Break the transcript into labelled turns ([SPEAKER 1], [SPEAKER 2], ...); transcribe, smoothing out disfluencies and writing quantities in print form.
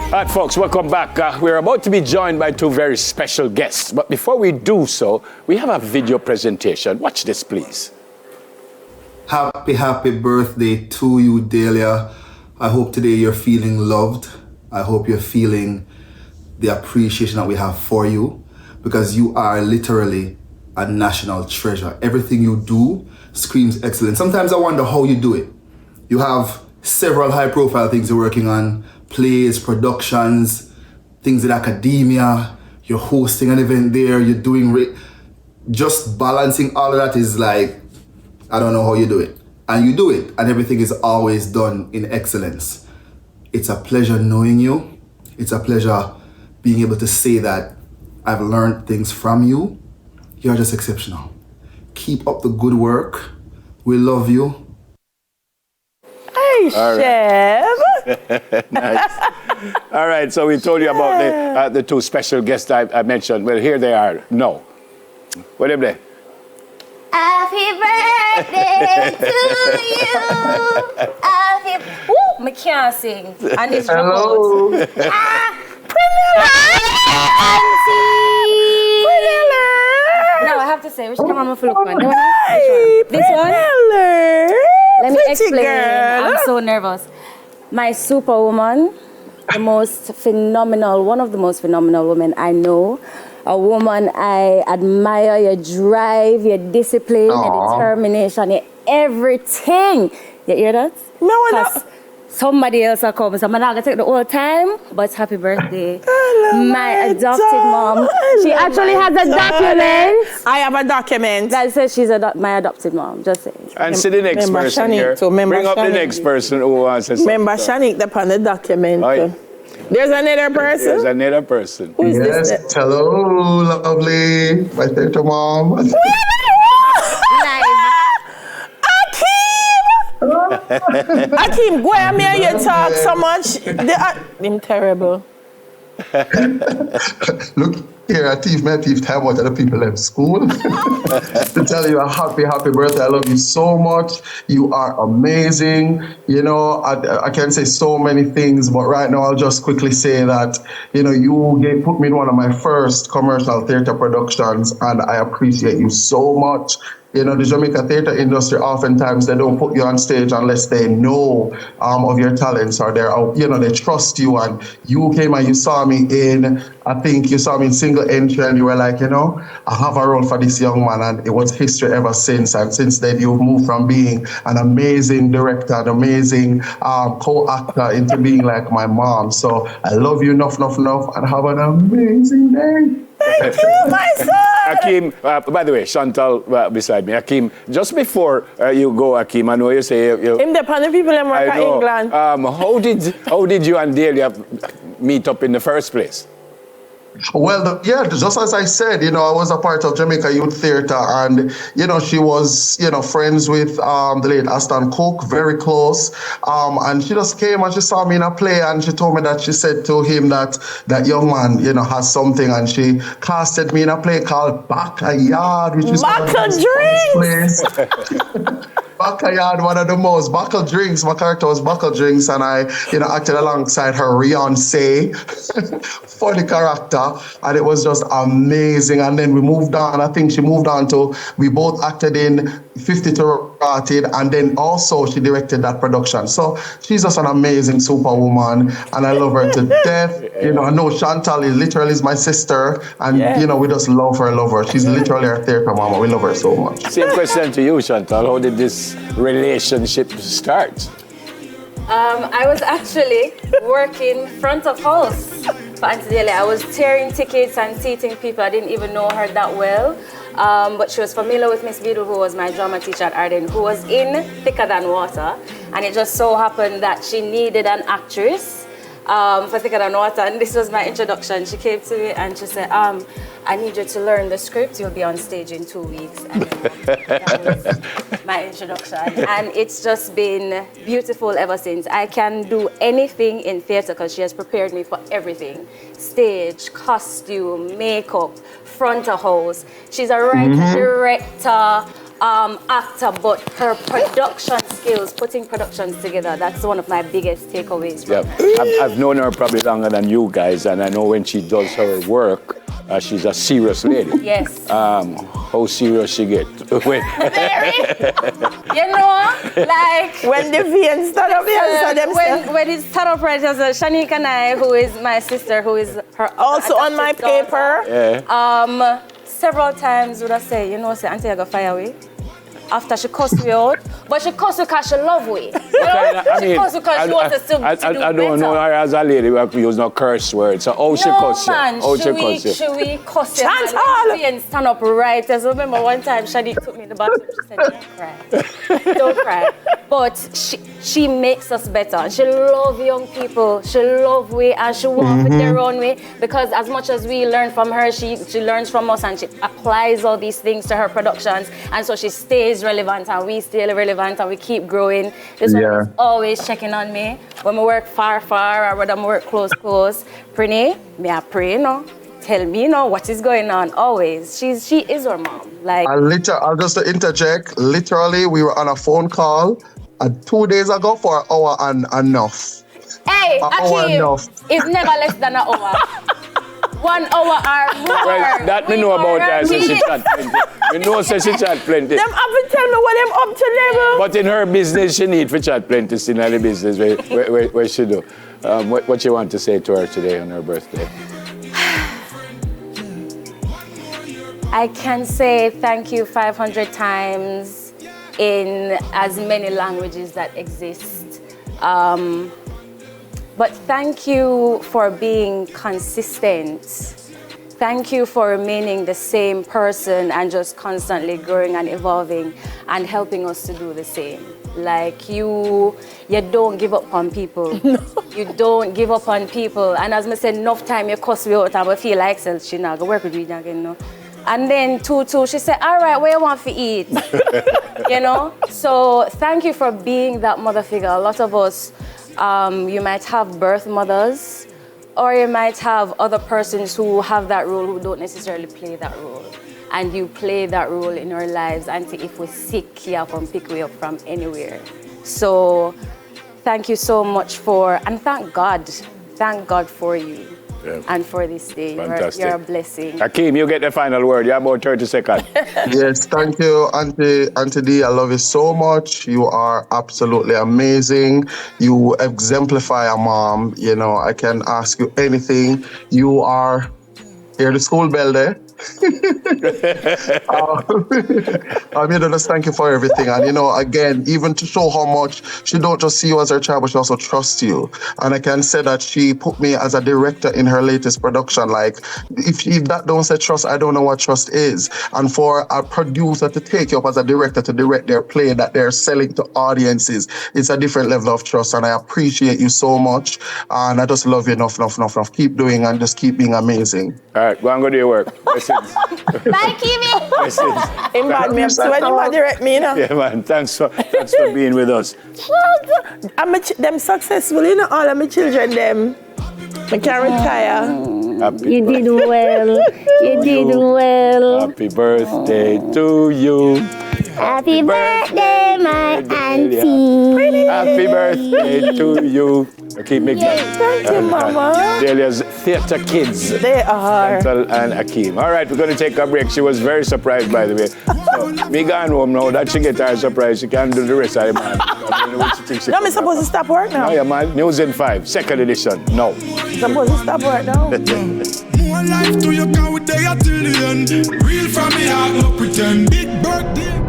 [SPEAKER 1] All right, folks, welcome back. We're about to be joined by two very special guests. But before we do so, we have a video presentation. Watch this, please.
[SPEAKER 2] Happy birthday to you, Dahlia. I hope today you're feeling loved. I hope you're feeling the appreciation that we have for you, because you are literally a national treasure. Everything you do screams excellence. Sometimes I wonder how you do it. You have several high-profile things you're working on, plays, productions, things in academia, you're hosting an event there, you're doing, just balancing all of that is like, I don't know how you do it. And you do it, and everything is always done in excellence. It's a pleasure knowing you. It's a pleasure being able to say that I've learned things from you. You're just exceptional. Keep up the good work. We love you.
[SPEAKER 3] Hey, Chef.
[SPEAKER 1] Nice. All right, so we told you about the two special guests I mentioned. Well, here they are. No. What are they?
[SPEAKER 4] Happy birthday to you. Woo, I can't sing. And it's
[SPEAKER 5] hello.
[SPEAKER 4] Now I have to say, which camera am I look on?
[SPEAKER 3] Hey,
[SPEAKER 4] this one? Let me explain.
[SPEAKER 3] Girl.
[SPEAKER 4] I'm so nervous. My superwoman, the most phenomenal, one of the most phenomenal women I know. A woman I admire, your drive, your discipline, your determination, your everything. You hear that?
[SPEAKER 3] No,
[SPEAKER 4] no. Somebody else will come, so I'm not going to take the whole time, but happy birthday. My adopted mom. She actually has a document.
[SPEAKER 3] I have a document.
[SPEAKER 4] That says she's my adopted mom, just saying.
[SPEAKER 1] And see the next person here. Bring up the next person who wants to say.
[SPEAKER 3] Remember Shanique upon the document.
[SPEAKER 1] Oh,
[SPEAKER 3] there's another person?
[SPEAKER 1] There's another person.
[SPEAKER 3] Who is
[SPEAKER 5] yes,
[SPEAKER 3] this?
[SPEAKER 5] Hello, lovely. My sister mom.
[SPEAKER 3] Akeem, go and me you talk so much. I'm terrible.
[SPEAKER 5] Look here, my thief time out of the people in school to tell you a happy birthday. I love you so much. You are amazing. You know, I can say so many things, but right now I'll just quickly say that, you know, you put me in one of my first commercial theater productions, and I appreciate you so much. You know, the Jamaica theater industry, oftentimes they don't put you on stage unless they know of your talents, or they trust you. And you came and you saw me in single entry, and you were like, you know, I have a role for this young man, and it was history ever since. And since then, you've moved from being an amazing director, an amazing co-actor, into being like my mom. So I love you enough, and have an amazing day.
[SPEAKER 3] Thank you, my son.
[SPEAKER 1] Akeem, by the way, Chantal beside me. Akeem, just before you go, Akeem, I know you say
[SPEAKER 3] him the people in England.
[SPEAKER 1] How did you and Deia meet up in the first place?
[SPEAKER 5] Well, just as I said, you know, I was a part of Jamaica Youth Theatre, and, you know, she was, you know, friends with the late Aston Cook, very close. And she just came and she saw me in a play, and she told me that she said to him that young man, you know, has something, and she casted me in a play called Backyard, which is
[SPEAKER 3] Drinks.
[SPEAKER 5] Backyard, one of the most. Buckle Drinks, my character was Buckle Drinks, and I, you know, acted alongside her Beyonce, funny character, and it was just amazing. And then we moved on. I think she moved on to, we both acted in 50 to Rotted, and then also she directed that production. So she's just an amazing superwoman, and I love her to death. You know, I know Chantal is my sister, and you know, we just love her. She's literally our theater mama. We love her so much.
[SPEAKER 1] Same question to you, Chantal. How did this relationship start?
[SPEAKER 4] I was actually working front of house for Auntie Deia. I was tearing tickets and seating people. I didn't even know her that well. But she was familiar with Miss Beadle, who was my drama teacher at Arden, who was in Thicker Than Water. And it just so happened that she needed an actress for Thicker Than Water. And this was my introduction. She came to me and she said, I need you to learn the script. You'll be on stage in 2 weeks. And that was my introduction. And it's just been beautiful ever since. I can do anything in theater because she has prepared me for everything. Stage, costume, makeup, front of house. She's a writer, director, actor, but her production skills, putting productions together, that's one of my biggest takeaways from her.
[SPEAKER 1] I've known her probably longer than you guys, and I know when she does her work, she's a serious lady.
[SPEAKER 4] Yes.
[SPEAKER 1] How serious she get?
[SPEAKER 4] Very. You know, like
[SPEAKER 3] When the veins stand up here,
[SPEAKER 4] when it started up right, there's Shanique and I, who is my sister, who is her
[SPEAKER 3] also on my
[SPEAKER 4] adopted daughter.
[SPEAKER 3] paper.
[SPEAKER 1] Yeah.
[SPEAKER 4] Several times would I say, you know, say, Auntie, I got fire away. After she cussed me out, but she cussed because she love we. You know? She cussed because she wants us to do better.
[SPEAKER 1] I don't know her as a lady, we use no curse words. So how she cuss you?
[SPEAKER 4] Man,
[SPEAKER 1] How she cuss you?
[SPEAKER 4] should we cuss you?
[SPEAKER 3] Chantal!
[SPEAKER 4] And stand up right. I remember one time Shanique took me in the bathroom. She said, don't cry. Don't cry. But she makes us better. She love young people. She love we and she walk with their own way. Because as much as we learn from her, she learns from us and she applies all these things to her productions. And so she stays relevant and we stay relevant and we keep growing. This one is always checking on me. When we work far or whether we work close. Prinny, may I pray, you know? Tell me, you know, what is going on always. She is our mom. Like
[SPEAKER 5] I'll just interject. Literally, we were on a phone call 2 days ago for an hour and enough.
[SPEAKER 4] Hey,
[SPEAKER 5] enough.
[SPEAKER 4] Akeem, it's never less than an hour. 1 hour or more.
[SPEAKER 1] Well, that me know about her, so she chat plenty. Me know so she chat plenty.
[SPEAKER 3] Them have to tell me what them up to level.
[SPEAKER 1] But in her business, she need for chat plenty in the business where she do. What you want to say to her today on her birthday?
[SPEAKER 4] I can say thank you 500 times in as many languages that exist. But thank you for being consistent. Thank you for remaining the same person and just constantly growing and evolving and helping us to do the same. Like you don't give up on people. No. You don't give up on people. And as I said, enough time you cuss me out and I feel like she not go work with me again, no. And then Tutu, she said, all right, what you want to eat? You know? So thank you for being that mother figure. A lot of us, you might have birth mothers, or you might have other persons who have that role who don't necessarily play that role. And you play that role in our lives until if we're sick, you come pick me up from anywhere. So thank you so much and thank God for you. Yeah. And for this day. You're a blessing.
[SPEAKER 1] Akeem, you get the final word. You have about 30 seconds.
[SPEAKER 5] Yes, thank you, Auntie D. I love you so much. You are absolutely amazing. You exemplify a mom. You know, I can ask you anything. You are here, the school bell there. I'm here to just thank you for everything. And, you know, again, even to show how much she don't just see you as her child, but she also trusts you. And I can say that she put me as a director in her latest production. Like, if that don't say trust, I don't know what trust is. And for a producer to take you up as a director to direct their play that they're selling to audiences, it's a different level of trust. And I appreciate you so much. And I just love you enough. Keep doing and just keep being amazing.
[SPEAKER 1] All right, go and go do your work.
[SPEAKER 4] Bye, Kimi.
[SPEAKER 3] In bad me, so when you direct me, you know.
[SPEAKER 1] Yeah, man. Thanks for being with us.
[SPEAKER 3] Them successful, you know, all of my children, them. I can retire.
[SPEAKER 4] You did well. You did well.
[SPEAKER 1] Happy birthday to you.
[SPEAKER 4] Happy birthday, my auntie.
[SPEAKER 1] Happy birthday to you. Keep making
[SPEAKER 3] Thank you, Mama.
[SPEAKER 1] Dahlia's theatre kids.
[SPEAKER 3] They are.
[SPEAKER 1] Chantal and Akeem. All right, we're going to take a break. She was very surprised, by the way. So, me going home now. That she get her surprise. She can't do the rest of the man.
[SPEAKER 3] No, I'm supposed to stop work now.
[SPEAKER 1] No, yeah, man. News in 5, second edition. No.
[SPEAKER 3] I'm supposed to stop work now.
[SPEAKER 6] More life to your car with Deia till the end. Real from me, I no pretend. Big birthday.